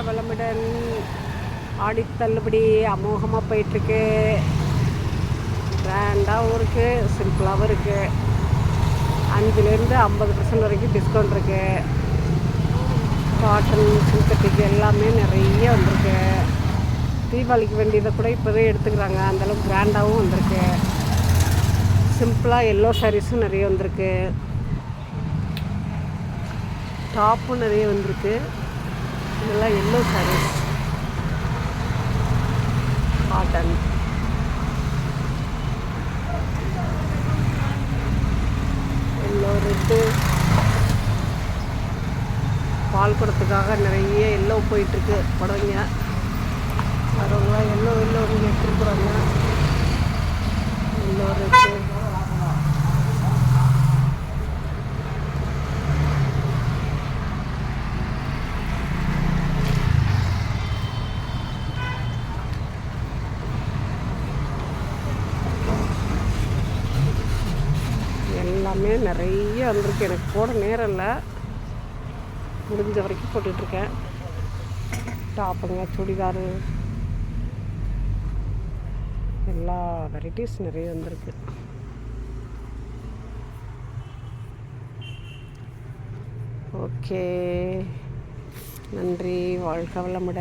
வளமுடன். ஆடி தள்ளுபடி அமோகமாக போயிட்டுருக்கு. கிராண்டாகவும் இருக்குது, சிம்பிளாகவும் இருக்குது. 5லேருந்து 50% வரைக்கும் டிஸ்கவுண்ட் இருக்குது. காட்டன் சிந்தட்டிக் எல்லாமே நிறைய வந்திருக்கு. தீபாவளிக்கு வேண்டியதை கூட இப்போவே எடுத்துக்கிறாங்க. அந்தளவுக்கு கிராண்டாகவும் வந்திருக்கு. சிம்பிளாக எல்லோ சாரீஸும் நிறைய வந்திருக்கு. டாப்பும் நிறைய வந்திருக்கு. இதெல்லாம் yellow saris, cotton. Yellow, red, பால் குடத்துக்காக நிறைய எல்லோ போயிட்டுருக்கு. புடவைங்க வரவங்களாம் எல்லோ இங்கே எடுத்துருக்குறாங்க. எல்லோ, ரெட்டு, எல்லாமே நிறைய வந்திருக்கு. எனக்கு போட நேரம் இல்லை, முடிஞ்ச வரைக்கும் போட்டுட்ருக்கேன். டாப்புங்க, சுடிதாரு, எல்லா வெரைட்டிஸ் நிறைய வந்திருக்கு. ஓகே, நன்றி. வாழ்க வளமுடன்.